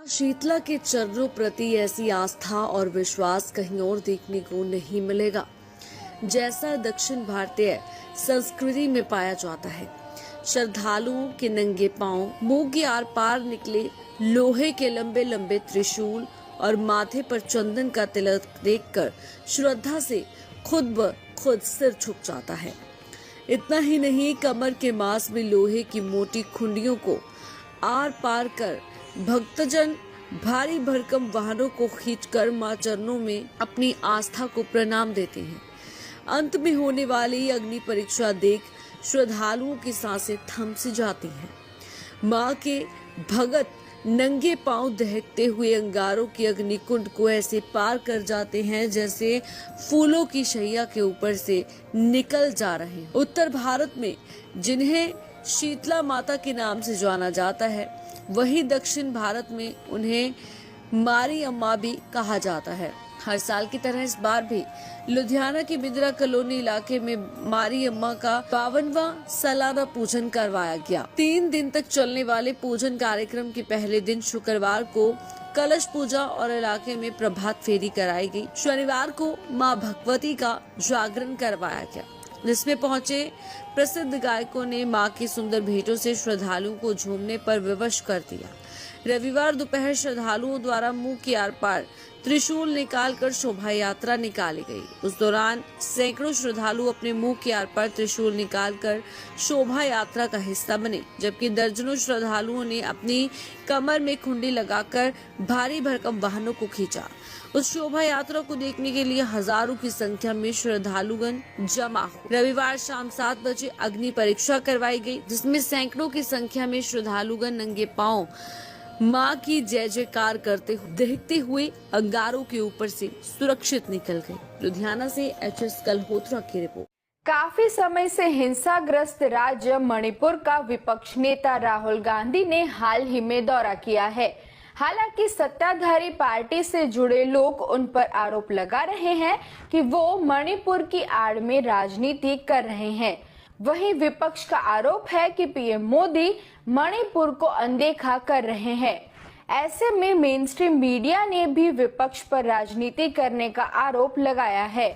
शीतला के चरणों प्रति ऐसी आस्था और विश्वास कहीं और देखने को नहीं मिलेगा जैसा दक्षिण भारतीय संस्कृति में पाया जाता है। श्रद्धालुओं के नंगे पांव, मुंह के आर पार निकले लोहे के लंबे लंबे त्रिशूल और माथे पर चंदन का तिलक देखकर श्रद्धा से खुद ब खुद सिर झुक जाता है। इतना ही नहीं, कमर के मांस में लोहे की मोटी खुंडियों को आर पार कर भक्तजन भारी भरकम वाहनों को खींचकर मां चरणों में अपनी आस्था को प्रणाम देते हैं। अंत में होने वाली अग्नि परीक्षा देख श्रद्धालुओं की सांसें थम सी जाती हैं। मां के भगत नंगे पांव दहकते हुए अंगारों की अग्निकुंड को ऐसे पार कर जाते हैं जैसे फूलों की शैया के ऊपर से निकल जा रहे हैं। उत्तर भारत में जिन्हें शीतला माता के नाम से जाना जाता है, वहीं दक्षिण भारत में उन्हें मारी अम्मा भी कहा जाता है। हर साल की तरह इस बार भी लुधियाना की बिद्रा कॉलोनी इलाके में मारी अम्मा का 52वां सालाना पूजन करवाया गया। 3 दिन तक चलने वाले पूजन कार्यक्रम के पहले दिन शुक्रवार को कलश पूजा और इलाके में प्रभात फेरी कराई गई। शनिवार को मां भगवती का जागरण करवाया गया, जिसमें पहुंचे प्रसिद्ध गायकों ने मां की सुंदर भेंटों से श्रद्धालुओं को झूमने पर विवश कर दिया। रविवार दोपहर श्रद्धालुओं द्वारा मुंह के आर पार त्रिशूल निकालकर शोभा यात्रा निकाली गई। उस दौरान सैकड़ों श्रद्धालु अपने मुंह के आर पार त्रिशूल निकालकर शोभा यात्रा का हिस्सा बने, जबकि दर्जनों श्रद्धालुओं ने अपनी कमर में खुंडी लगाकर भारी भरकम वाहनों को खींचा। उस शोभा यात्रा को देखने के लिए हजारों की संख्या में श्रद्धालुगण जमा हुए। रविवार शाम 7 बजे अग्नि परीक्षा करवाई गई, जिसमें सैकड़ों की संख्या में श्रद्धालुगण नंगे पांव मां की जय जयकार करते देखते हुए अंगारों के ऊपर से सुरक्षित निकल गए। लुधियाना से एचएस कलहोत्रा की रिपोर्ट। काफी समय से हिंसाग्रस्त राज्य मणिपुर का विपक्ष नेता राहुल गांधी ने हाल ही में दौरा किया है। हालांकि सत्ताधारी पार्टी से जुड़े लोग उन पर आरोप लगा रहे हैं कि वो मणिपुर की आड़ में राजनीति कर रहे हैं। वहीं विपक्ष का आरोप है कि पीएम मोदी मणिपुर को अनदेखा कर रहे हैं। ऐसे में मेनस्ट्रीम मीडिया ने भी विपक्ष पर राजनीति करने का आरोप लगाया है।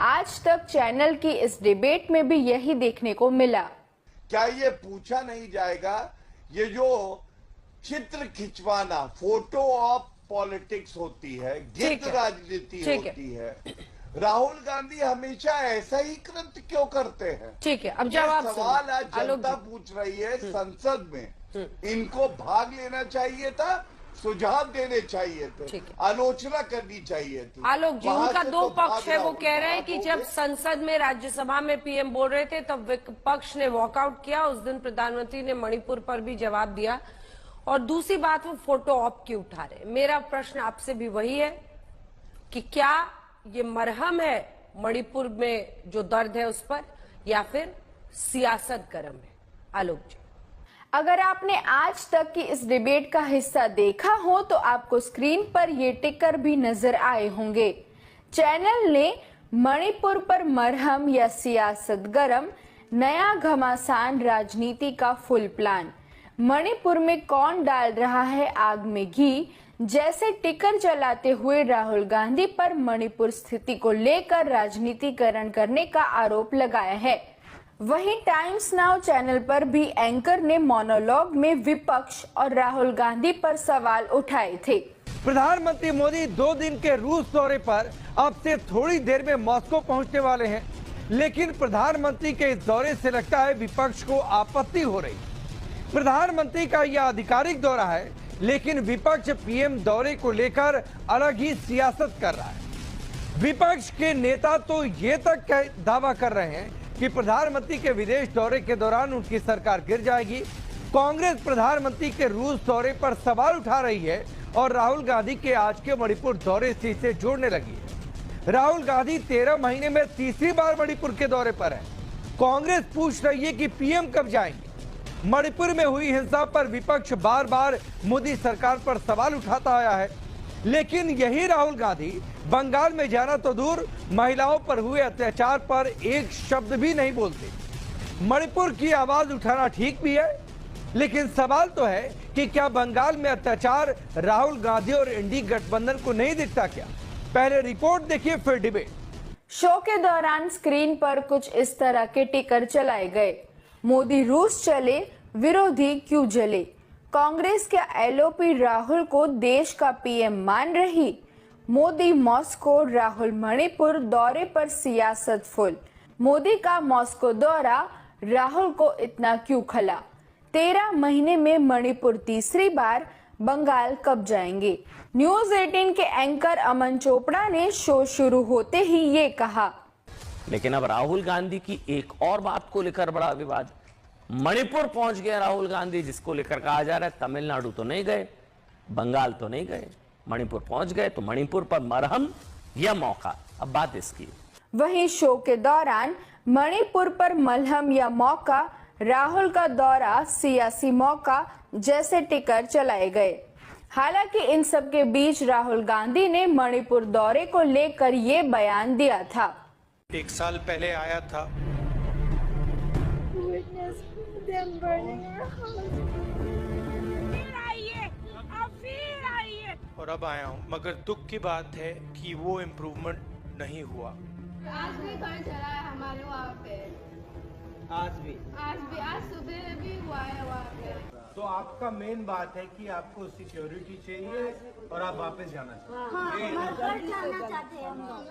आज तक चैनल की इस डिबेट में भी यही देखने को मिला। क्या ये पूछा नहीं जाएगा, ये जो चित्र खिंचवाना, फोटो ऑफ पॉलिटिक्स होती है, गिद्ध राजनीति होती है, राहुल गांधी हमेशा ऐसा ही कृत्य क्यों करते हैं? ठीक है, अब जवाब सवाल आज जनता पूछ रही है संसद में। इनको भाग लेना चाहिए था, सुझाव देने चाहिए थे, आलोचना करनी चाहिए थी। आलोक जी, उनका दो पक्ष है। वो कह रहे हैं कि जब संसद में राज्यसभा में पीएम बोल रहे थे तब विपक्ष ने वॉकआउट किया। उस दिन प्रधानमंत्री ने मणिपुर पर भी जवाब दिया। और दूसरी बात, वो फोटो ऑप क्यों उठा रहे। मेरा प्रश्न आपसे भी वही है कि क्या ये मरहम है मणिपुर में जो दर्द है उस पर, या फिर सियासत गर्म है? आलोक जी, अगर आपने आज तक की इस डिबेट का हिस्सा देखा हो तो आपको स्क्रीन पर ये टिकर भी नजर आए होंगे। चैनल ने मणिपुर पर मरहम या सियासत गरम, नया घमासान राजनीति का फुल प्लान, मणिपुर में कौन डाल रहा है आग में घी जैसे टिकर चलाते हुए राहुल गांधी पर मणिपुर स्थिति को लेकर राजनीतिकरण करने का आरोप लगाया है। वहीं टाइम्स नाउ चैनल पर भी एंकर ने मोनोलॉग में विपक्ष और राहुल गांधी पर सवाल उठाए थे। प्रधानमंत्री मोदी 2 दिन के रूस दौरे पर अब से थोड़ी देर में मॉस्को पहुंचने वाले हैं, लेकिन प्रधानमंत्री के इस दौरे से लगता है विपक्ष को आपत्ति हो रही। प्रधानमंत्री का यह आधिकारिक दौरा है, लेकिन विपक्ष पीएम दौरे को लेकर अलग ही सियासत कर रहा है। विपक्ष के नेता तो ये तक दावा कर रहे हैं कि प्रधानमंत्री के विदेश दौरे के दौरान उनकी सरकार गिर जाएगी। कांग्रेस प्रधानमंत्री के रूस दौरे पर सवाल उठा रही है और राहुल गांधी के आज के मणिपुर दौरे से इसे जोड़ने लगी है। राहुल गांधी 13 महीने में तीसरी बार मणिपुर के दौरे पर है। कांग्रेस पूछ रही है कि पीएम कब जाएंगे। मणिपुर में हुई हिंसा पर विपक्ष बार बार मोदी सरकार पर सवाल उठाता आया है, लेकिन यही राहुल गांधी बंगाल में जाना तो दूर, महिलाओं पर हुए अत्याचार पर एक शब्द भी नहीं बोलते। मणिपुर की आवाज उठाना ठीक भी है, लेकिन सवाल तो है कि क्या बंगाल में अत्याचार राहुल गांधी और इंडी गठबंधन को नहीं दिखता क्या? पहले रिपोर्ट देखिए फिर डिबेट। शो के दौरान स्क्रीन पर कुछ इस तरह के टिकर चलाए गए। मोदी रूस चले, विरोधी क्यों जले? कांग्रेस क्या एलओपी राहुल को देश का पीएम मान रही? मोदी मॉस्को, राहुल मणिपुर दौरे पर सियासत फुल। मोदी का मॉस्को दौरा, राहुल को इतना क्यों खला? 13 महीने में मणिपुर तीसरी बार, बंगाल कब जाएंगे? न्यूज 18 के एंकर अमन चोपड़ा ने शो शुरू होते ही ये कहा। लेकिन अब राहुल गांधी की एक और बात को लेकर बड़ा विवाद। मणिपुर पहुंच गए राहुल गांधी, जिसको लेकर कहा जा रहा है तमिलनाडु तो नहीं गए, बंगाल तो नहीं गए, मणिपुर पहुंच गए, तो मणिपुर पर मरहम या मौका? अब बात इसकी। वहीं शो के दौरान मणिपुर पर मलहम या मौका, राहुल का दौरा सियासी मौका जैसे टिकर चलाए गए। हालांकि इन सब के बीच राहुल गांधी ने मणिपुर दौरे को लेकर ये बयान दिया था। 1 साल पहले आया था, और अब आया हूँ, मगर दुख की बात है कि वो इम्प्रूवमेंट नहीं हुआ। आज भी घर चला है हमारे वहाँ पे, आज सुबह भी हुआ है वहाँ पे। तो आपका मेन बात है कि आपको सिक्योरिटी चाहिए और आप वापस जाना चाहते हैं। घर जाना चाहते हैं हम लोग,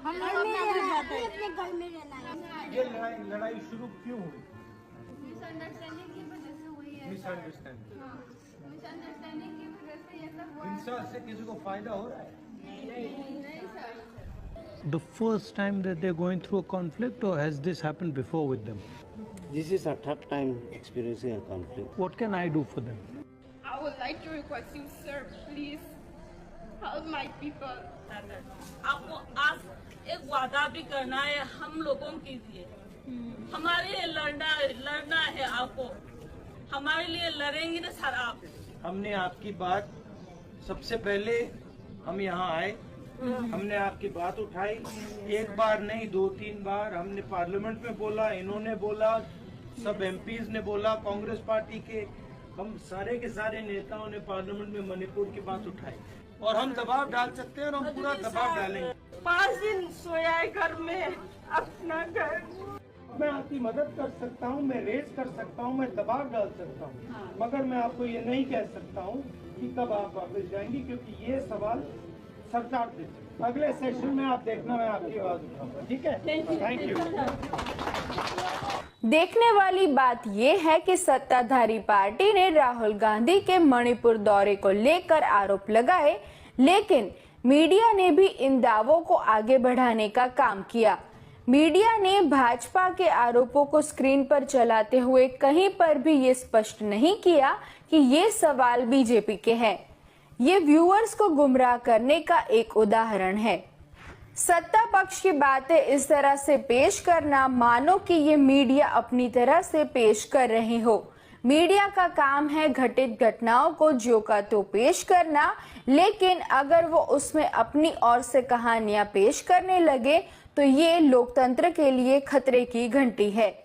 हम घर में रहना चाहते हैं, अपने घर में रहना है। ये लड़ाई शुरू क्यों हुई? मिसअंडरस्टैंडिंग की वजह से हुई है। मिसअंडरस्टैंडिंग मिसअंडरस्टैंडिंग की वजह से ये सब हुआ है। हिंसा से किसी को फायदा हो रहा है? नहीं sir. The first time that they're going through a conflict, or has this happened before with them? This is our third time experiencing a conflict. What can I do for them? I would like to request you, sir, please help my people. आपको आज एक वादा भी करना है हम लोगों के लिए। हमारे लिए लड़ना है आपको, हमारे लिए लड़ेंगे ना सर आप। हमने आपकी बात, सबसे पहले हम यहाँ आए, हमने आपकी बात उठाई, एक बार नहीं 2-3 बार हमने पार्लियामेंट में बोला, इन्होंने बोला, सब एमपीज ने बोला, कांग्रेस पार्टी के हम सारे के सारे नेताओं ने पार्लियामेंट में मणिपुर की बात उठाई, और हम दबाव डाल सकते हैं और हम पूरा दबाव डालेंगे। 5 दिन सोया है घर में अपना घर। मैं आपकी मदद कर सकता हूँ, मैं रेस कर सकता हूँ, मैं दबाव डाल सकता हूँ, मगर मैं आपको ये नहीं कह सकता हूँ कि कब आप वापस जाएंगी, क्योंकि ये सवाल सरकार देती। अगले सेशन में आप देखना, मैं आपकी आवाज उठाऊंगा, ठीक है? Thank you. देखने वाली बात ये है कि सत्ताधारी पार्टी ने राहुल गांधी के मणिपुर दौरे को लेकर आरोप लगाए, लेकिन मीडिया ने भी इन दावों को आगे बढ़ाने का काम किया। मीडिया ने भाजपा के आरोपों को स्क्रीन पर चलाते हुए कहीं पर भी ये स्पष्ट नहीं किया कि ये सवाल बीजेपी के हैं। ये व्यूअर्स को गुमराह करने का एक उदाहरण है। सत्ता पक्ष की बातें इस तरह से पेश करना मानो कि ये मीडिया अपनी तरह से पेश कर रही हो। मीडिया का काम है घटित घटनाओं को ज्यों का त्यों पेश करना, लेकिन अगर वो उसमें अपनी ओर से कहानियां पेश करने लगे तो ये लोकतंत्र के लिए खतरे की घंटी है।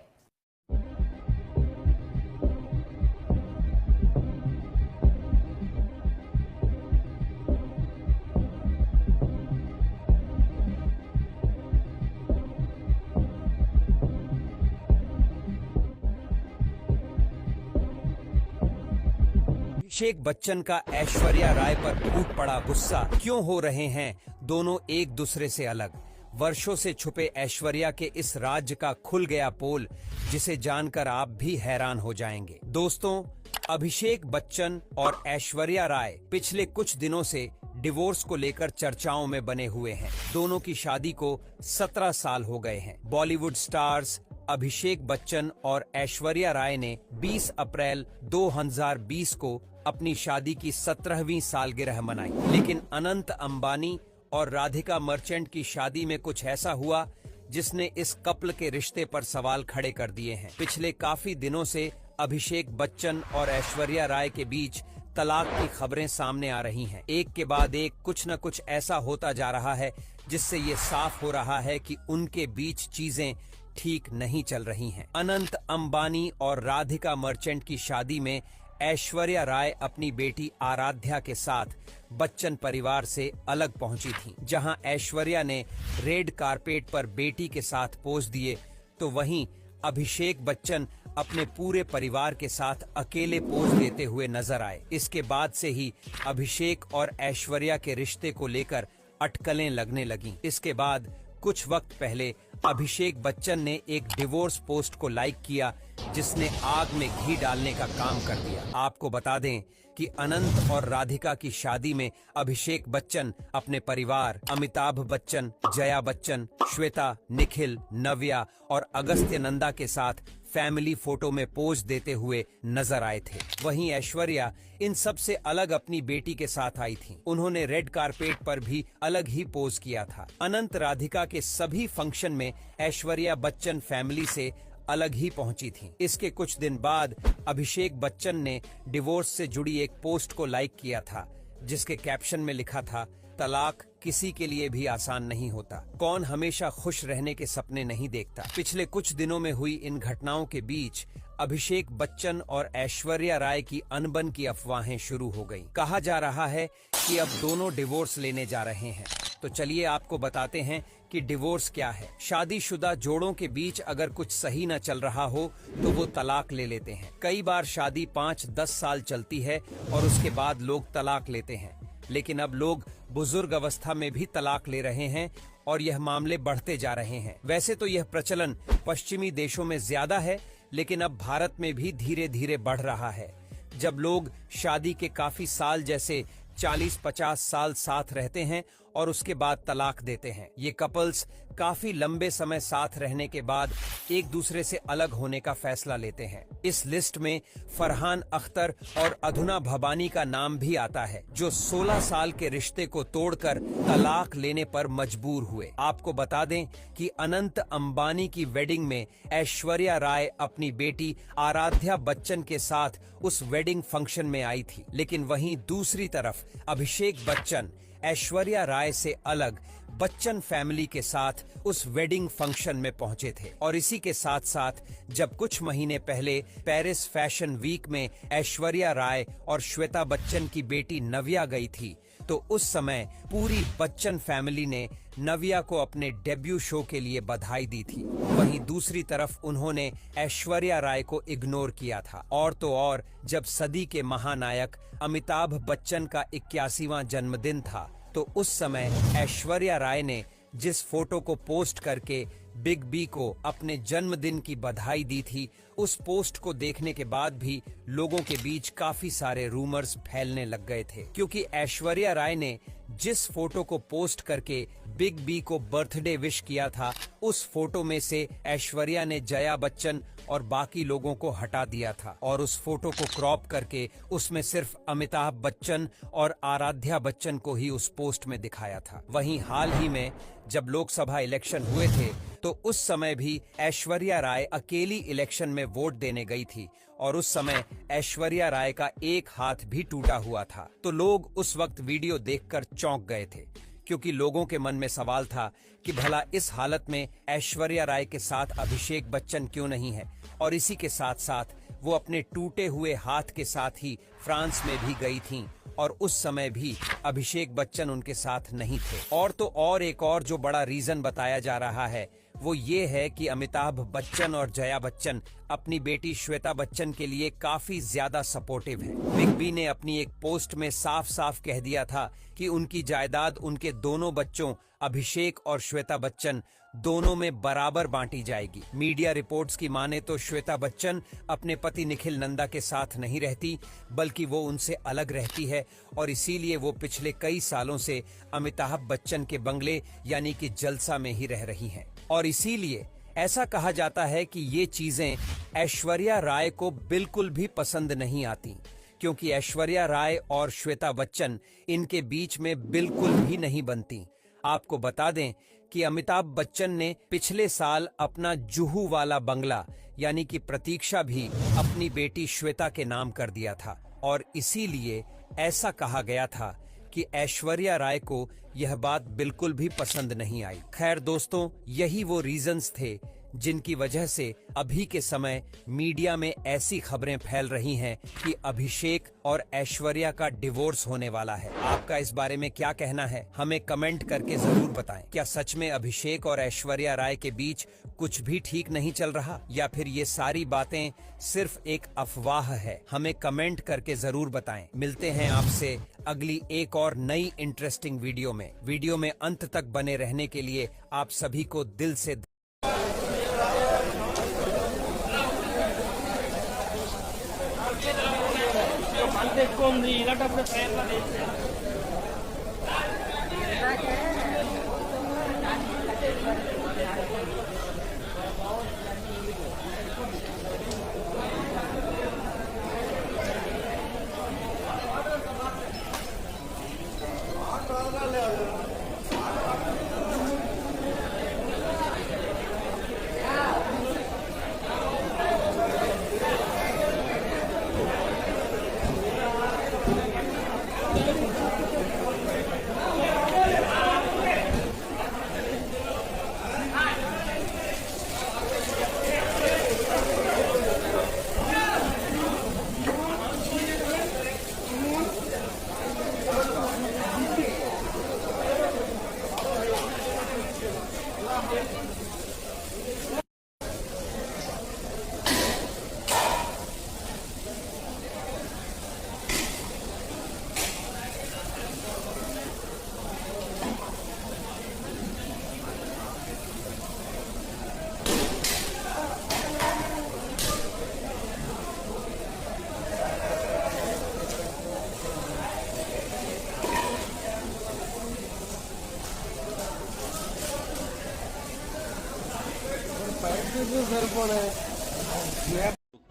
अभिषेक बच्चन का ऐश्वर्या राय पर फूट पड़ा गुस्सा। क्यों हो रहे हैं दोनों एक दूसरे से अलग? वर्षों से छुपे ऐश्वर्या के इस राज्य का खुल गया पोल, जिसे जानकर आप भी हैरान हो जाएंगे। दोस्तों, अभिषेक बच्चन और ऐश्वर्या राय पिछले कुछ दिनों से डिवोर्स को लेकर चर्चाओं में बने हुए हैं। दोनों की शादी को 17 साल हो गए हैं। बॉलीवुड स्टार्स अभिषेक बच्चन और ऐश्वर्या राय ने 20 अप्रैल 2020 को अपनी शादी की 17वीं सालगिरह मनाई। लेकिन अनंत अंबानी और राधिका मर्चेंट की शादी में कुछ ऐसा हुआ जिसने इस कपल के रिश्ते पर सवाल खड़े कर दिए हैं। पिछले काफी दिनों से अभिषेक बच्चन और ऐश्वर्या राय के बीच तलाक की खबरें सामने आ रही हैं। एक के बाद एक कुछ न कुछ ऐसा होता जा रहा है जिससे ये साफ हो रहा है कि उनके बीच चीजें ठीक नहीं चल रही हैं। अनंत अंबानी और राधिका मर्चेंट की शादी में ऐश्वर्या राय अपनी बेटी आराध्या के साथ बच्चन परिवार से अलग पहुंची थी। जहां ऐश्वर्या ने रेड कारपेट पर बेटी के साथ पोज दिए, तो वहीं अभिषेक बच्चन अपने पूरे परिवार के साथ अकेले पोज देते हुए नजर आए। इसके बाद से ही अभिषेक और ऐश्वर्या के रिश्ते को लेकर अटकलें लगने लगीं। इसके बाद कुछ वक्त पहले अभिषेक बच्चन ने एक डिवोर्स पोस्ट को लाइक किया, जिसने आग में घी डालने का काम कर दिया। आपको बता दें कि अनंत और राधिका की शादी में अभिषेक बच्चन अपने परिवार अमिताभ बच्चन, जया बच्चन, श्वेता, निखिल, नव्या और अगस्त्य नंदा के साथ फैमिली फोटो में पोज देते हुए नजर आए थे। वहीं ऐश्वर्या इन सब से अलग अपनी बेटी के साथ आई थी। उन्होंने रेड कारपेट पर भी अलग ही पोज किया था। अनंत राधिका के सभी फंक्शन में ऐश्वर्या बच्चन फैमिली से अलग ही पहुंची थी। इसके कुछ दिन बाद अभिषेक बच्चन ने डिवोर्स से जुड़ी एक पोस्ट को लाइक किया था, जिसके कैप्शन में लिखा था, तलाक किसी के लिए भी आसान नहीं होता। कौन हमेशा खुश रहने के सपने नहीं देखता। पिछले कुछ दिनों में हुई इन घटनाओं के बीच अभिषेक बच्चन और ऐश्वर्या राय की अनबन की अफवाहें शुरू हो गईं। कहा जा रहा है कि अब दोनों डिवोर्स लेने जा रहे हैं। तो चलिए आपको बताते हैं कि डिवोर्स क्या है। शादीशुदा जोड़ों के बीच अगर कुछ सही न चल रहा हो तो वो तलाक ले लेते हैं। कई बार शादी 5-10 साल चलती है और उसके बाद लोग तलाक लेते हैं, लेकिन अब लोग बुजुर्ग अवस्था में भी तलाक ले रहे हैं और यह मामले बढ़ते जा रहे हैं। वैसे तो यह प्रचलन पश्चिमी देशों में ज्यादा है, लेकिन अब भारत में भी धीरे धीरे बढ़ रहा है। जब लोग शादी के काफी साल जैसे 40-50 साल साथ रहते हैं और उसके बाद तलाक देते हैं। ये कपल्स काफी लंबे समय साथ रहने के बाद एक दूसरे से अलग होने का फैसला लेते हैं। इस लिस्ट में फरहान अख्तर और अधुना भबानी का नाम भी आता है, जो 16 साल के रिश्ते को तोड़कर तलाक लेने पर मजबूर हुए। आपको बता दें कि अनंत अंबानी की वेडिंग में ऐश्वर्या राय अपनी बेटी आराध्या बच्चन के साथ उस वेडिंग फंक्शन में आई थी, लेकिन वहीं दूसरी तरफ अभिषेक बच्चन ऐश्वर्या राय से अलग बच्चन फैमिली के साथ उस वेडिंग फंक्शन में पहुंचे थे। और इसी के साथ साथ जब कुछ महीने पहले पेरिस फैशन वीक में ऐश्वर्या राय और श्वेता बच्चन की बेटी नव्या गई थी, तो उस समय पूरी बच्चन फैमिली ने नव्या को अपने डेब्यू शो के लिए बधाई दी थी। वहीं दूसरी तरफ उन्होंने ऐश्वर्या राय को इग्नोर किया था। और तो और जब सदी के महानायक अमिताभ बच्चन का 81वां जन्मदिन था, तो उस समय ऐश्वर्या राय ने जिस फोटो को पोस्ट करके बिग बी को अपने जन्मदिन की बधाई दी थी, उस पोस्ट को देखने के बाद भी लोगों के बीच काफी सारे रूमर्स फैलने लग गए थे, क्योंकि ऐश्वर्या राय ने जिस फोटो को पोस्ट करके बिग बी को बर्थडे विश किया था, उस फोटो में से ऐश्वर्या ने जया बच्चन और बाकी लोगों को हटा दिया था और उस फोटो को क्रॉप करके उसमें सिर्फ अमिताभ बच्चन और आराध्या बच्चन को ही उस पोस्ट में दिखाया था। वहीं हाल ही में जब लोकसभा इलेक्शन हुए थे, तो उस समय भी ऐश्वर्या राय अकेली इलेक्शन में वोट देने गई थी और उस समय ऐश्वर्या राय का एक हाथ भी टूटा हुआ था। तो लोग उस वक्त वीडियो देखकर चौंक गए थे, क्योंकि लोगों के मन में सवाल था कि भला इस हालत में ऐश्वर्या राय के साथ अभिषेक बच्चन क्यों नहीं है। और इसी के साथ साथ वो अपने टूटे हुए हाथ के साथ ही फ्रांस में भी गई थीं और उस समय भी अभिषेक बच्चन उनके साथ नहीं थे। और तो और एक और जो बड़ा रीजन बताया जा रहा है, वो ये है कि अमिताभ बच्चन और जया बच्चन अपनी बेटी श्वेता बच्चन के लिए काफी ज्यादा सपोर्टिव हैं। बिग बी ने अपनी एक पोस्ट में साफ साफ कह दिया था कि उनकी जायदाद उनके दोनों बच्चों अभिषेक और श्वेता बच्चन दोनों में बराबर बांटी जाएगी। मीडिया रिपोर्ट्स की माने तो श्वेता बच्चन अपने पति निखिल नंदा के साथ नहीं रहती, बल्कि वो उनसे अलग रहती है और इसीलिए वो पिछले कई सालों से अमिताभ बच्चन के बंगले यानी कि जलसा में ही रह रही हैं। और इसीलिए ऐसा कहा जाता है कि ये चीजें ऐश्वर्या राय को बिल्कुल भी पसंद नहीं आती, क्योंकि ऐश्वर्या राय और श्वेता बच्चन इनके बीच में बिल्कुल भी नहीं बनती। आपको बता दें कि अमिताभ बच्चन ने पिछले साल अपना जुहू वाला बंगला यानी कि प्रतीक्षा भी अपनी बेटी श्वेता के नाम कर दिया था और इसीलिए ऐसा कहा गया था कि ऐश्वर्या राय को यह बात बिल्कुल भी पसंद नहीं आई। खैर दोस्तों, यही वो रीजंस थे जिनकी वजह से अभी के समय मीडिया में ऐसी खबरें फैल रही हैं कि अभिषेक और ऐश्वर्या का डिवोर्स होने वाला है। आपका इस बारे में क्या कहना है, हमें कमेंट करके जरूर बताएं। क्या सच में अभिषेक और ऐश्वर्या राय के बीच कुछ भी ठीक नहीं चल रहा, या फिर ये सारी बातें सिर्फ एक अफवाह है? हमें कमेंट करके जरूर बताएं। मिलते हैं आपसे अगली एक और नई इंटरेस्टिंग वीडियो में। वीडियो में अंत तक बने रहने के लिए आप सभी को दिल से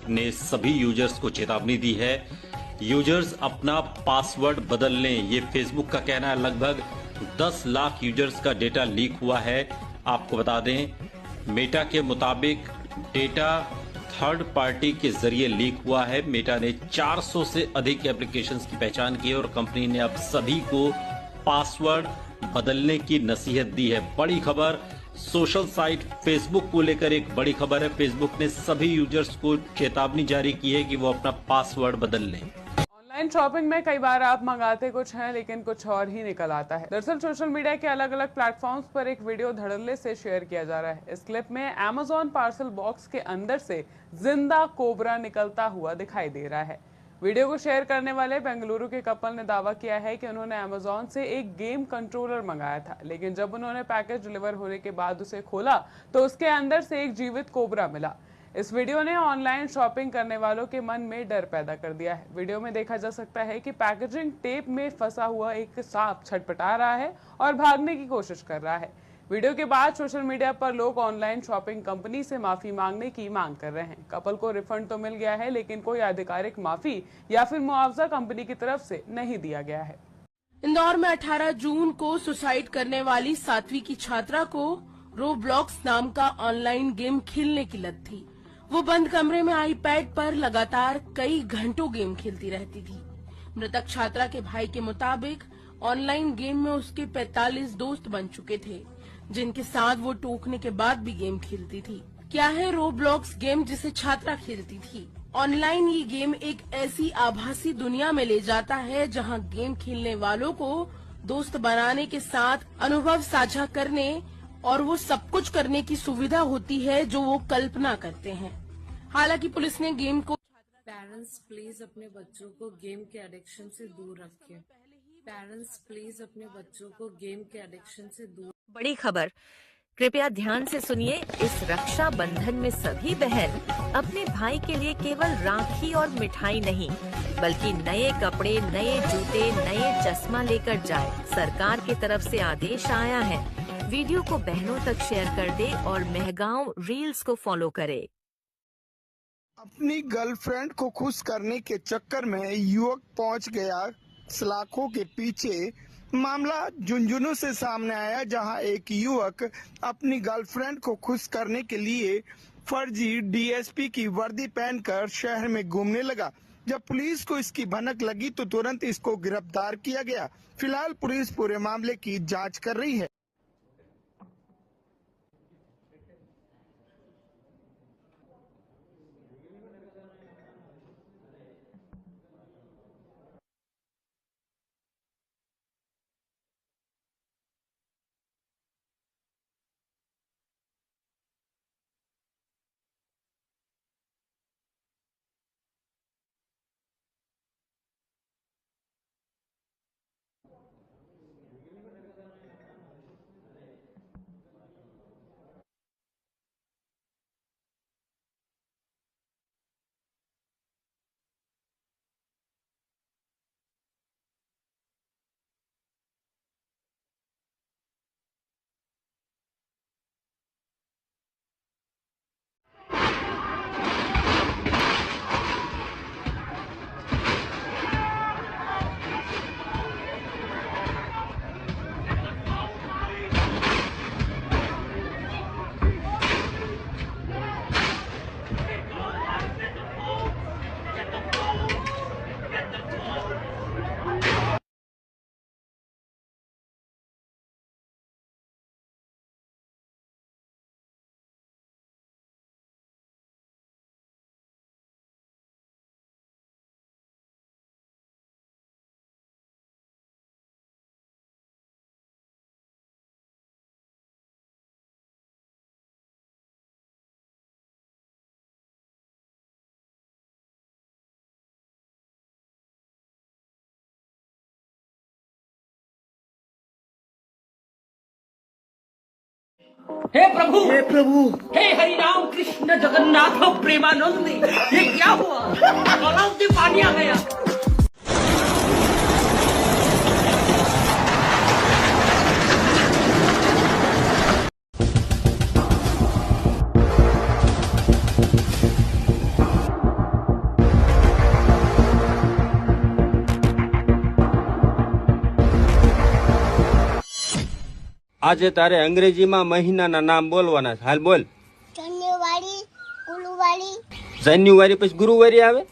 ने सभी यूजर्स को चेतावनी दी है, यूजर्स अपना पासवर्ड बदल लें। ये फेसबुक का कहना है। लगभग 10 लाख यूजर्स का डेटा लीक हुआ है। आपको बता दें, मेटा के मुताबिक डेटा थर्ड पार्टी के जरिए लीक हुआ है। मेटा ने 400 से अधिक एप्लीकेशंस की पहचान की है और कंपनी ने अब सभी को पासवर्ड बदलने की नसीहत दी है। बड़ी खबर सोशल साइट फेसबुक को लेकर एक बड़ी खबर है। फेसबुक ने सभी यूजर्स को चेतावनी जारी की है कि वो अपना पासवर्ड बदल लें। ऑनलाइन शॉपिंग में कई बार आप मंगाते कुछ हैं लेकिन कुछ और ही निकल आता है। दरअसल सोशल मीडिया के अलग अलग प्लेटफॉर्म्स पर एक वीडियो धड़ल्ले से शेयर किया जा रहा है। इस क्लिप में अमेज़न पार्सल बॉक्स के अंदर से जिंदा कोबरा निकलता हुआ दिखाई दे रहा है। वीडियो को शेयर करने वाले बेंगलुरु के कपल ने दावा किया है कि उन्होंने अमेज़न से एक गेम कंट्रोलर मंगाया था, लेकिन जब उन्होंने पैकेज डिलीवर होने के बाद उसे खोला तो उसके अंदर से एक जीवित कोबरा मिला। इस वीडियो ने ऑनलाइन शॉपिंग करने वालों के मन में डर पैदा कर दिया है। वीडियो में देखा जा सकता है कि पैकेजिंग टेप में फंसा हुआ एक सांप छटपटा रहा है और भागने की कोशिश कर रहा है। वीडियो के बाद सोशल मीडिया पर लोग ऑनलाइन शॉपिंग कंपनी से माफी मांगने की मांग कर रहे हैं। कपल को रिफंड तो मिल गया है, लेकिन कोई आधिकारिक माफी या फिर मुआवजा कंपनी की तरफ से नहीं दिया गया है। इंदौर में 18 जून को सुसाइड करने वाली 7वीं की छात्रा को रोब्लॉक्स नाम का ऑनलाइन गेम खेलने की लत थी। वो बंद कमरे में आईपैड पर लगातार कई घंटों गेम खेलती रहती थी। मृतक छात्रा के भाई के मुताबिक ऑनलाइन गेम में उसके 45 दोस्त बन चुके थे, जिनके साथ वो टोकने के बाद भी गेम खेलती थी। क्या है रोब्लॉक्स गेम जिसे छात्रा खेलती थी? ऑनलाइन ये गेम एक ऐसी आभासी दुनिया में ले जाता है जहां गेम खेलने वालों को दोस्त बनाने के साथ अनुभव साझा करने और वो सब कुछ करने की सुविधा होती है जो वो कल्पना करते हैं। हालांकि पुलिस ने गेम को पेरेंट्स प्लीज अपने बच्चों को गेम के एडिक्शन से दूर रखें। पेरेंट्स प्लीज अपने बच्चों को गेम के एडिक्शन से दूर। बड़ी खबर, कृपया ध्यान से सुनिए। इस रक्षा बंधन में सभी बहन अपने भाई के लिए केवल राखी और मिठाई नहीं, बल्कि नए कपड़े, नए जूते, नए चश्मा लेकर जाए। सरकार की तरफ से आदेश आया है। वीडियो को बहनों तक शेयर कर दे और महगांव रील्स को फॉलो करे। अपनी गर्लफ्रेंड को खुश करने के चक्कर में युवक पहुंच गया सलाखों के पीछे। मामला झुंझुनू से सामने आया, जहां एक युवक अपनी गर्लफ्रेंड को खुश करने के लिए फर्जी डीएसपी की वर्दी पहनकर शहर में घूमने लगा। जब पुलिस को इसकी भनक लगी तो तुरंत इसको गिरफ्तार किया गया। फिलहाल पुलिस पूरे मामले की जांच कर रही है। हे प्रभु, हे प्रभु, हे हरि राम कृष्ण जगन्नाथ प्रेमानंद, ये क्या हुआ? तालाब से पानी आ गया। आज तारे अंग्रेजी में महीना ना नाम बोलवाना हाल बोल। जान्युआरी, गुरुवारी, जान्युआरी પછી ગુરુવારી આવે।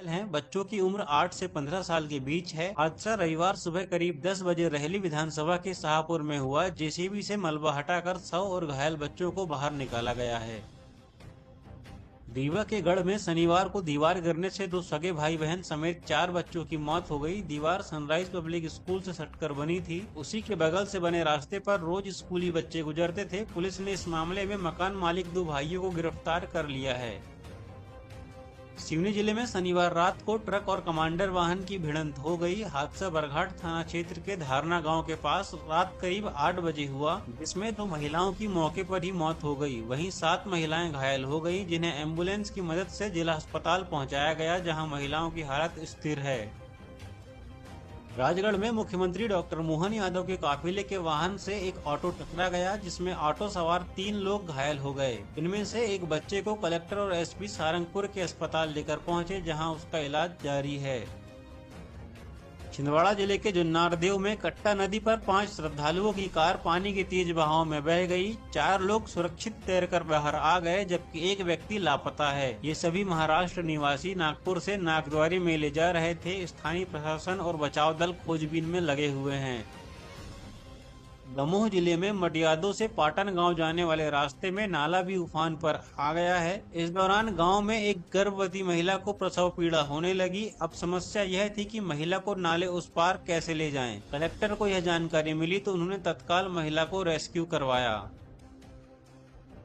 हैं बच्चों की उम्र 8 से 15 साल के बीच है। हादसा रविवार सुबह करीब 10 बजे रहेली विधानसभा के शाहपुर में हुआ। जेसीबी से मलबा हटाकर 100 और घायल बच्चों को बाहर निकाला गया है। रीवा के गढ़ में शनिवार को दीवार गिरने से 2 सगे भाई बहन समेत 4 बच्चों की मौत हो गई। दीवार सनराइज पब्लिक स्कूल से सटकर बनी थी। उसी के बगल से बने रास्ते पर रोज स्कूली बच्चे गुजरते थे। पुलिस ने इस मामले में मकान मालिक 2 भाइयों को गिरफ्तार कर लिया है। सिवनी जिले में शनिवार रात को ट्रक और कमांडर वाहन की भिड़ंत हो गई। हादसा बरघाट थाना क्षेत्र के धारना गांव के पास रात करीब 8 बजे हुआ, जिसमें 2 महिलाओं की मौके पर ही मौत हो गई। वहीं 7 महिलाएं घायल हो गई, जिन्हें एम्बुलेंस की मदद से जिला अस्पताल पहुंचाया गया, जहां महिलाओं की हालत स्थिर है। राजगढ़ में मुख्यमंत्री डॉक्टर मोहन यादव के काफिले के वाहन से एक ऑटो टकरा गया, जिसमें ऑटो सवार 3 लोग घायल हो गए। इनमें से एक बच्चे को कलेक्टर और एसपी सारंगपुर के अस्पताल लेकर पहुंचे, जहां उसका इलाज जारी है। छिंदवाड़ा जिले के जुन्नारदेव में कट्टा नदी पर 5 श्रद्धालुओं की कार पानी के तेज बहाव में बह गई। 4 लोग सुरक्षित तैरकर बाहर आ गए, जबकि एक व्यक्ति लापता है। ये सभी महाराष्ट्र निवासी नागपुर से नागद्वारी में ले जा रहे थे। स्थानीय प्रशासन और बचाव दल खोजबीन में लगे हुए हैं। दमोह जिले में मटियादो से पाटन गांव जाने वाले रास्ते में नाला भी उफान पर आ गया है। इस दौरान गांव में एक गर्भवती महिला को प्रसव पीड़ा होने लगी। अब समस्या यह थी कि महिला को नाले उस पार कैसे ले जाएं। कलेक्टर को यह जानकारी मिली तो उन्होंने तत्काल महिला को रेस्क्यू करवाया।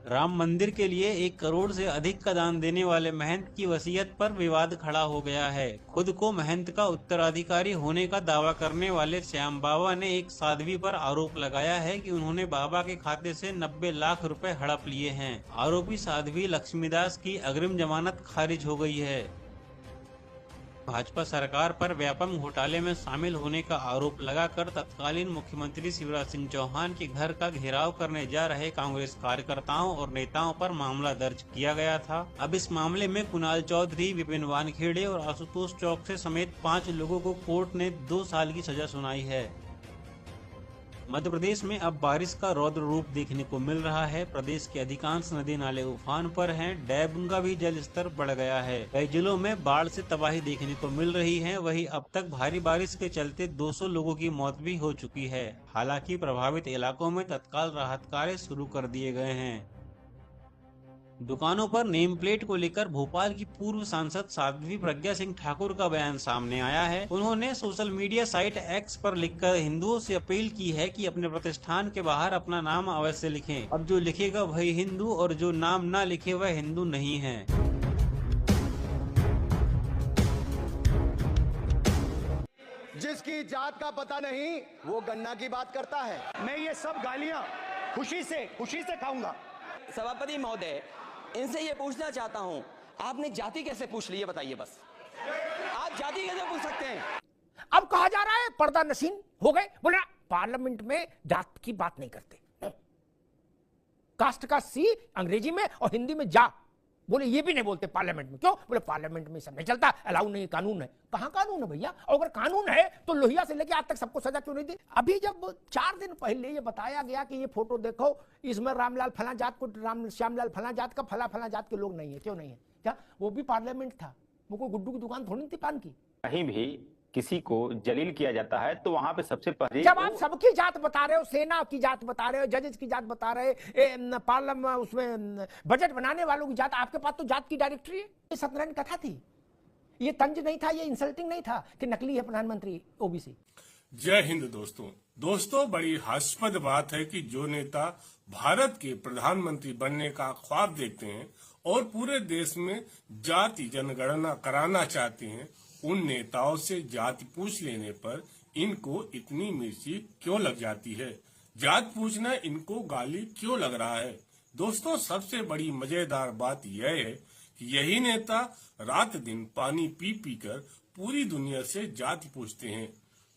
राम मंदिर के लिए 1 करोड़ से अधिक का दान देने वाले महंत की वसीयत पर विवाद खड़ा हो गया है। खुद को महंत का उत्तराधिकारी होने का दावा करने वाले श्याम बाबा ने एक साध्वी पर आरोप लगाया है कि उन्होंने बाबा के खाते से 90 लाख रुपए हड़प लिए हैं। आरोपी साध्वी लक्ष्मीदास की अग्रिम जमानत खारिज हो गई है। भाजपा सरकार पर व्यापम घोटाले में शामिल होने का आरोप लगाकर तत्कालीन मुख्यमंत्री शिवराज सिंह चौहान के घर का घेराव करने जा रहे कांग्रेस कार्यकर्ताओं और नेताओं पर मामला दर्ज किया गया था। अब इस मामले में कुणाल चौधरी, विपिन वानखेड़े और आशुतोष चौकसे समेत 5 लोगों को कोर्ट ने 2 साल की सजा सुनाई है। मध्य प्रदेश में अब बारिश का रौद्र रूप देखने को मिल रहा है। प्रदेश के अधिकांश नदी नाले उफान पर हैं। डैम का भी जल स्तर बढ़ गया है। कई जिलों में बाढ़ से तबाही देखने को मिल रही है। वहीं अब तक भारी बारिश के चलते 200 लोगों की मौत भी हो चुकी है। हालांकि प्रभावित इलाकों में तत्काल राहत कार्य शुरू कर दिए गए हैं। दुकानों पर नेम प्लेट को लेकर भोपाल की पूर्व सांसद साध्वी प्रज्ञा सिंह ठाकुर का बयान सामने आया है। उन्होंने सोशल मीडिया साइट एक्स पर लिखकर हिंदुओं से अपील की है कि अपने प्रतिष्ठान के बाहर अपना नाम अवश्य लिखें। अब जो लिखेगा वही हिंदू और जो नाम ना लिखे वह हिंदू नहीं है। जिसकी जात का पता नहीं वो गन्ना की बात करता है। मैं ये सब गालियां खुशी से खाऊंगा। सभापति महोदय, इनसे ये पूछना चाहता हूँ, आपने जाति कैसे पूछ ली है बताइए बस। आप जाति कैसे पूछ सकते हैं? अब कहा जा रहा है पर्दा नशीन हो गए। बोले पार्लियामेंट में जात की बात नहीं करते। कास्ट का सी अंग्रेजी में और हिंदी में जा, बोले ये भी नहीं बोलते पार्लियामेंट में। क्यों? बोले पार्लियामेंट में सब नहीं चलता, अलाउ नहीं, कानून है। कहाँ कानून है भैया? और अगर कानून है तो लोहिया से लेके आज तक सबको सजा क्यों नहीं दी? अभी जब 4 दिन पहले ये बताया गया कि ये फोटो देखो, इसमें रामलाल फला जात को, राम श्यामलाल फला जात का फला जात के लोग नहीं है। क्यों नहीं है? क्या वो भी पार्लियामेंट था? वो कोई गुड्डू की दुकान थोड़ी थी पान की। कहीं भी किसी को जलील किया जाता है तो वहां पे सबसे पहले जब आप सबकी जात बता रहे हो, सेना की जात बता रहे हो, जजेस की जात बता रहे हो, पार्लियामेंट उसमें बजट बनाने वालों की जात, आपके पास तो जात की डायरेक्टरी है। ये सत्यनारायण कथा थी, ये तंज नहीं था, ये इंसल्टिंग नहीं था कि नकली है प्रधानमंत्री ओबीसी। जय हिंद दोस्तों, बड़ी हास्यास्पद बात है कि जो नेता भारत के प्रधानमंत्री बनने का ख्वाब देखते हैं और पूरे देश में जाति जनगणना कराना चाहते हैं, उन नेताओं से जाति पूछ लेने पर इनको इतनी मिर्ची क्यों लग जाती है? जात पूछना इनको गाली क्यों लग रहा है? दोस्तों, सबसे बड़ी मजेदार बात यह है कि यही नेता रात दिन पानी पी पी कर पूरी दुनिया से जाति पूछते हैं।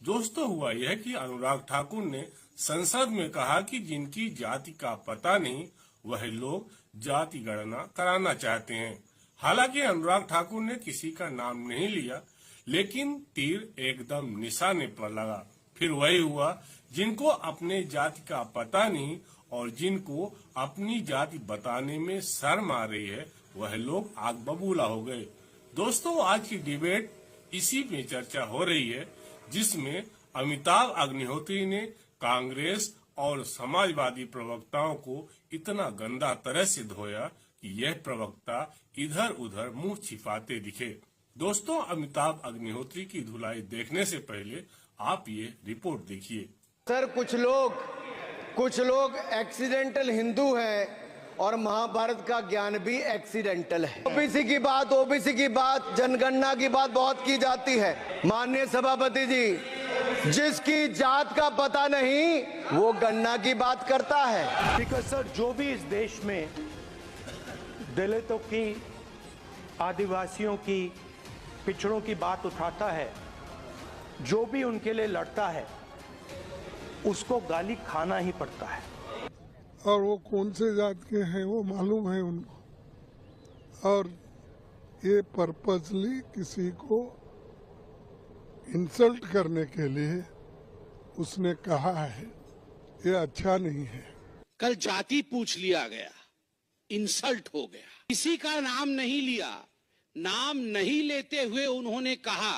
दोस्तों, हुआ यह कि अनुराग ठाकुर ने संसद में कहा कि जिनकी जाति का पता नहीं वह लोग जाति गणना कराना चाहते हैं। हालांकि अनुराग ठाकुर ने किसी का नाम नहीं लिया, लेकिन तीर एकदम निशाने पर लगा। फिर वही हुआ, जिनको अपने जाति का पता नहीं और जिनको अपनी जाति बताने में शर्म आ रही है वह लोग आग बबूला हो गए। दोस्तों, आज की डिबेट इसी में चर्चा हो रही है, जिसमें अमिताभ अग्निहोत्री ने कांग्रेस और समाजवादी प्रवक्ताओं को इतना गंदा तरह से धोया कि यह प्रवक्ता इधर उधर मुंह छिपाते दिखे। दोस्तों, अमिताभ अग्निहोत्री की धुलाई देखने से पहले आप ये रिपोर्ट देखिए। सर, कुछ लोग एक्सीडेंटल हिंदू हैं और महाभारत का ज्ञान भी एक्सीडेंटल है। ओबीसी की बात, जनगणना की बात बहुत की जाती है। माननीय सभापति जी, जिसकी जात का पता नहीं वो गणना की बात करता है। बिकॉज सर, जो भी इस देश में दलितों की, आदिवासियों की, पिछड़ों की बात उठाता है, जो भी उनके लिए लड़ता है, उसको गाली खाना ही पड़ता है। और वो कौन से जात के हैं वो मालूम है उनको, और ये पर्पसली किसी को इंसल्ट करने के लिए उसने कहा है, ये अच्छा नहीं है। कल जाति पूछ लिया गया, इंसल्ट हो गया, किसी का नाम नहीं लिया। नाम नहीं लेते हुए उन्होंने कहा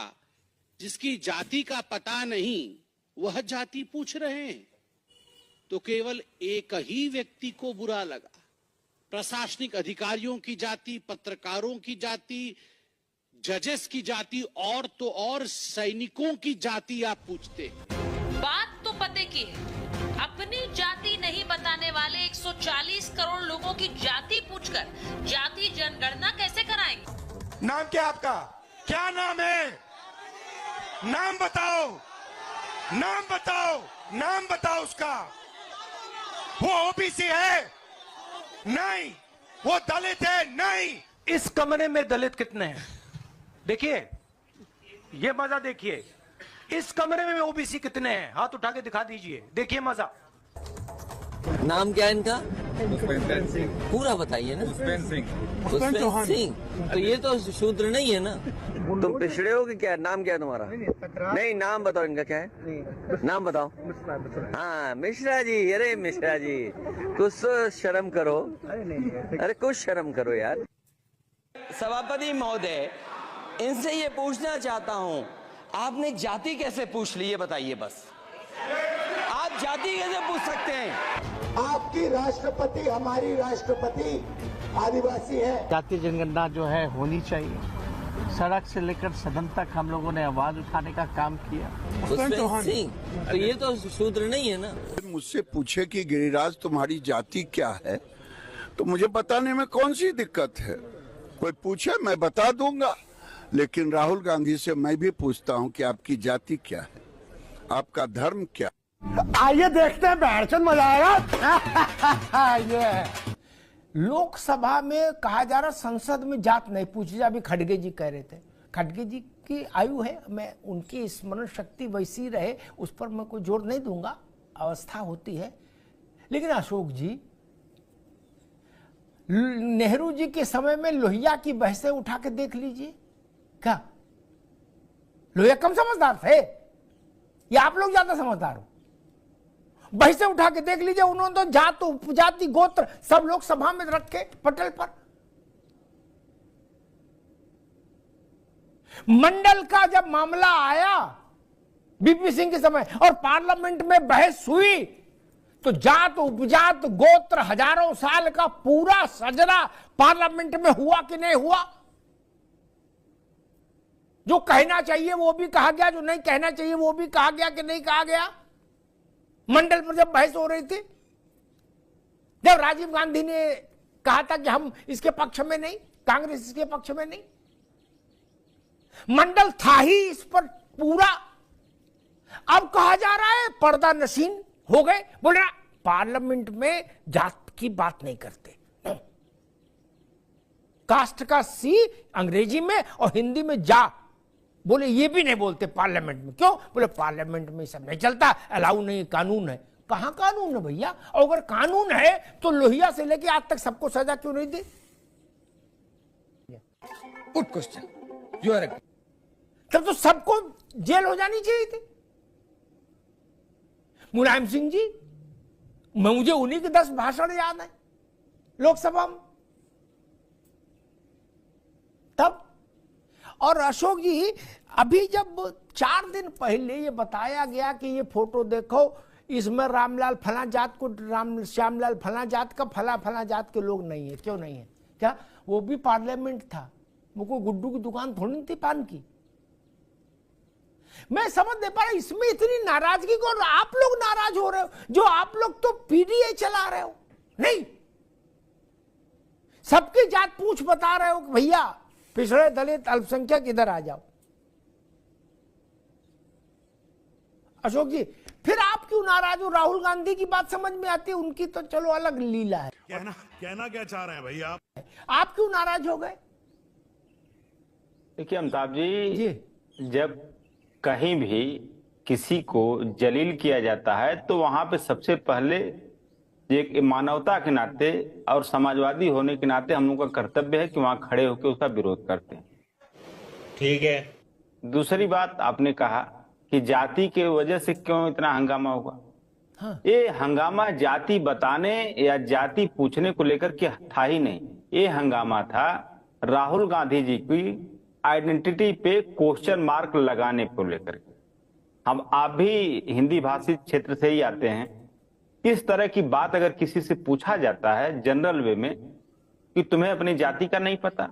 जिसकी जाति का पता नहीं वह जाति पूछ रहे हैं, तो केवल एक ही व्यक्ति को बुरा लगा। प्रशासनिक अधिकारियों की जाति, पत्रकारों की जाति, जजेस की जाति और तो और सैनिकों की जाति आप पूछते। बात तो पते की है, अपनी जाति नहीं बताने वाले 140 करोड़ लोगों की जाति पूछकर जाति जनगणना कैसे कराएंगे? नाम क्या आपका? क्या नाम है? नाम बताओ, नाम बताओ, नाम बताओ उसका। वो ओबीसी है? नहीं। वो दलित है? नहीं। इस कमरे में दलित कितने हैं? देखिए, ये मजा देखिए। इस कमरे में ओबीसी कितने हैं? हाथ उठा के दिखा दीजिए, देखिए मजा। नाम क्या है इनका? पूरा बताइए ना। पुष्पेंद्र सिंह। तो ये तो शूद्र नहीं है ना? तुम पिछड़े हो कि क्या? नाम क्या है तुम्हारा? नहीं, नाम बताओ इनका क्या है? नाम बताओ। हाँ, मिश्रा जी। अरे मिश्रा जी, कुछ तो शर्म करो। अरे कुछ शर्म करो यार। सभापति महोदय, इनसे ये पूछना चाहता हूँ, आपने जाति कैसे पूछ ली ये बताइए बस। आप जाति कैसे पूछ सकते हैं? आपकी राष्ट्रपति, हमारी राष्ट्रपति आदिवासी है। जाति जनगणना जो है होनी चाहिए। सड़क से लेकर सदन तक हम लोगों ने आवाज उठाने का काम किया। पुष्पेंद्र सिंह। तो ये तो शूद्र नहीं है ना? मुझसे पूछे कि गिरिराज तुम्हारी जाति क्या है, तो मुझे बताने में कौन सी दिक्कत है। कोई पूछे मैं बता दूंगा, लेकिन राहुल गांधी से मैं भी पूछता हूं कि आपकी जाति क्या है, आपका धर्म क्या? आइए देखते हैं, बैठचंद मजा आएगा। ये लोकसभा में कहा जा रहा संसद में जात नहीं पूछी जा। अभी खड़गे जी कह रहे थे, खड़गे जी की आयु है, मैं उनकी स्मरण शक्ति वैसी रहे उस पर मैं कोई जोर नहीं दूंगा, अवस्था होती है। लेकिन अशोक जी, नेहरू जी के समय में लोहिया की बहसें उठा के देख लीजिए। क्या लोहिया कम समझदार थे या आप लोग ज्यादा समझदार हो? बहसें उठा के देख लीजिए, उन्होंने तो जात, उपजाति, गोत्र सब लोग सभा में रखे पटल पर। मंडल का जब मामला आया बीपी सिंह के समय और पार्लियामेंट में बहस हुई, तो जात, उपजात, गोत्र हजारों साल का पूरा सजरा पार्लियामेंट में हुआ कि नहीं हुआ? जो कहना चाहिए वो भी कहा गया, जो नहीं कहना चाहिए वो भी कहा गया कि नहीं कहा गया? मंडल पर जब बहस हो रही थी, जब राजीव गांधी ने कहा था कि हम इसके पक्ष में नहीं, कांग्रेस इसके पक्ष में नहीं, मंडल था ही इस पर पूरा। अब कहा जा रहा है पर्दा नशीन हो गए, बोल रहा पार्लियामेंट में जात की बात नहीं करते, कास्ट का सी अंग्रेजी में और हिंदी में जा, बोले ये भी नहीं बोलते पार्लियामेंट में। क्यों? बोले पार्लियामेंट में सब नहीं चलता, अलाउ नहीं, कानून है। कहां कानून है भैया? और अगर कानून है तो लोहिया से लेके आज तक सबको सजा क्यों नहीं दी? गुड क्वेश्चन, यू आर तब तो सबको जेल हो जानी चाहिए थी। मुलायम सिंह जी, मुझे उन्हीं के 10 भाषण याद है लोकसभा में तब। और अशोक जी, अभी जब 4 दिन पहले ये बताया गया कि ये फोटो देखो, इसमें रामलाल फला जात को, राम श्यामलाल फला जात का फला जात के लोग नहीं है, क्यों नहीं है? क्या वो भी पार्लियामेंट था? वो कोई गुड्डू की दुकान थोड़ी नहीं थी पान की। मैं समझ नहीं पा रहा इसमें इतनी नाराजगी को, और आप लोग नाराज हो रहे हो, जो आप लोग तो पीडीए चला रहे हो। नहीं, सबकी जात पूछ बता रहे हो कि भैया पिछड़े दलित अल्पसंख्यक इधर आ जाओ। अशोक जी, फिर आप क्यों नाराज हो? राहुल गांधी की बात समझ में आती है, उनकी तो चलो अलग लीला है। कहना क्या चाह रहे हैं भैया आप क्यों नाराज हो गए? देखिए अमिताभ जी, जब कहीं भी किसी को जलील किया जाता है तो वहां पे सबसे पहले एक मानवता के नाते और समाजवादी होने के नाते हम लोग का कर्तव्य है कि वहां खड़े होकर उसका विरोध करते हैं। ठीक है। दूसरी बात, आपने कहा कि जाति के वजह से क्यों इतना हंगामा होगा। हाँ। ये हंगामा जाति बताने या जाति पूछने को लेकर के था ही नहीं, ये हंगामा था राहुल गांधी जी की आइडेंटिटी पे क्वेश्चन मार्क लगाने को लेकर। हम आप भी हिंदी भाषी क्षेत्र से ही आते हैं, इस तरह की बात अगर किसी से पूछा जाता है जनरल वे में कि तुम्हें अपनी जाति का नहीं पता,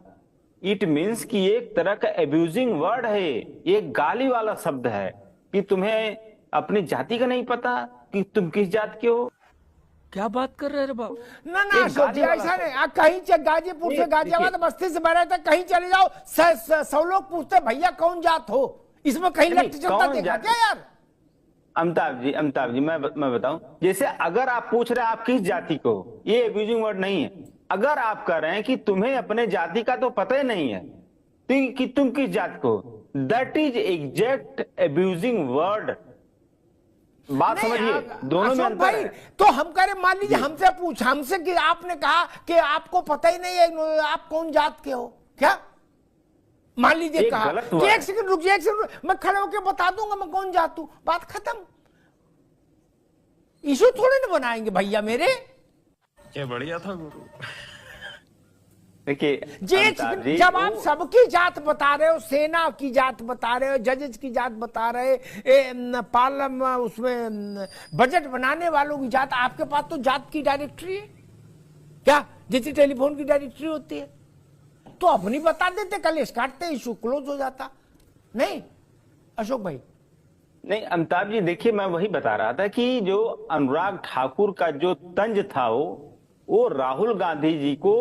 इट मीन्स कि एक तरह का एब्यूजिंग वर्ड है, एक गाली वाला शब्द है कि तुम्हें अपनी जाति का नहीं पता कि तुम किस जात के हो। क्या बात कर रहे हैं बाबू? ना ऐसा नहीं, कहीं गाजीपुर से गाजियाबाद बस्ती से बह रहे थे, कहीं चले जाओ 100 लोग पूछते भैया कौन जात हो, इसमें कहीं लट चलता देखा क्या यार? अमिताभ जी मैं बताऊं, जैसे अगर आप पूछ रहे हैं आप किस जाति को हो, ये एब्यूजिंग वर्ड नहीं है। अगर आप कह रहे हैं कि तुम्हें अपने जाति का तो पता ही नहीं है कि तुम किस जाति को, that is exact abusing word. बात समझिए, दोनों में अंतर है। तो हम कह रहे, मान लीजिए हमसे कि आपने कहा कि आपको पता ही नहीं है आप कौन जात के हो, क्या मान लीजिए कहा कि एक सेकंड रुक जाइए, मैं खड़े होकर बता दूंगा मैं कौन जात हूं, बात खत्म। इशू थोड़े ना बनाएंगे भैया मेरे। क्या बढ़िया था गुरु। देखिए जब आप सबकी जात बता रहे हो, सेना की जात बता रहे हो, जजेस की जात बता रहे, पार्लियामेंट उसमें बजट बनाने वालों की जात, आपके पास तो जात की डायरेक्टरी है क्या, जैसे टेलीफोन की डायरेक्टरी होती है? तो अपनी बता देते, कल काटते, इशू क्लोज हो जाता। नहीं अशोक भाई। नहीं अमिताभ जी, देखिए मैं वही बता रहा था कि जो अनुराग ठाकुर का जो तंज था वो राहुल गांधी जी को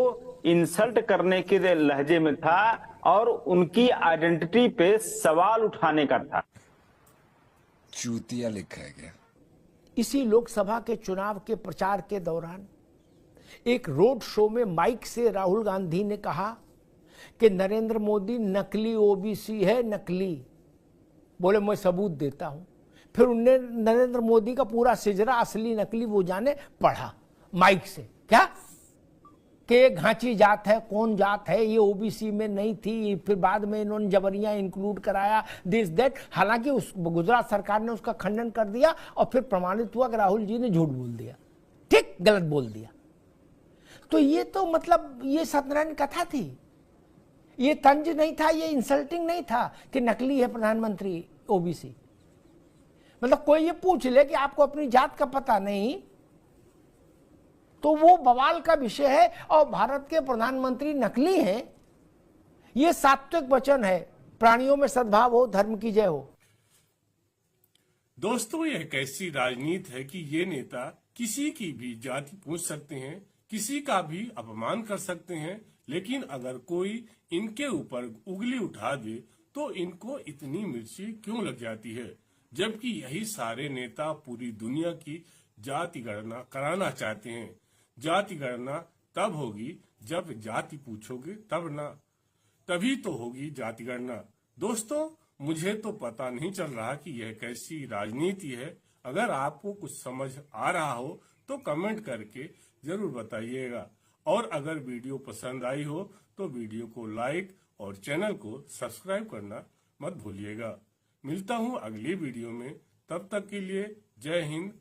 इंसल्ट करने के लहजे में था और उनकी आइडेंटिटी पे सवाल उठाने का था। चूतिया लिखा है क्या? इसी लोकसभा के चुनाव के प्रचार के दौरान एक रोड शो में माइक से राहुल गांधी ने कहा कि नरेंद्र मोदी नकली ओबीसी है, नकली। बोले मैं सबूत देता हूं। फिर उनने नरेंद्र मोदी का पूरा सिजरा असली नकली वो जाने पढ़ा माइक से, क्या कि घाची जात है, कौन जात है, ये ओबीसी में नहीं थी, फिर बाद में इन्होंने जबरियां इंक्लूड कराया, दिस दैट। हालांकि उस गुजरात सरकार ने उसका खंडन कर दिया और फिर प्रमाणित हुआ कि राहुल जी ने झूठ बोल दिया, ठीक गलत बोल दिया। तो ये तो मतलब ये सत्यनारायण कथा थी, ये तंज नहीं था, ये इंसल्टिंग नहीं था कि नकली है प्रधानमंत्री ओबीसी। मतलब कोई ये पूछ ले कि आपको अपनी जात का पता नहीं, तो वो बवाल का विषय है। और भारत के प्रधानमंत्री नकली हैं, ये सात्विक वचन है, प्राणियों में सद्भाव हो, धर्म की जय हो। दोस्तों, यह एक ऐसी राजनीति है कि ये नेता किसी की भी जाति पूछ सकते हैं, किसी का भी अपमान कर सकते हैं, लेकिन अगर कोई इनके ऊपर उंगली उठा दे तो इनको इतनी मिर्ची क्यों लग जाती है। जबकि यही सारे नेता पूरी दुनिया की जाति गणना कराना चाहते हैं। जाति गणना तब होगी जब जाति पूछोगे तब ना, तभी तो होगी जाति गणना। दोस्तों, मुझे तो पता नहीं चल रहा कि यह कैसी राजनीति है। अगर आपको कुछ समझ आ रहा हो तो कमेंट करके जरूर बताइएगा, और अगर वीडियो पसंद आई हो तो वीडियो को लाइक और चैनल को सब्सक्राइब करना मत भूलिएगा। मिलता हूँ अगली वीडियो में, तब तक के लिए जय हिंद,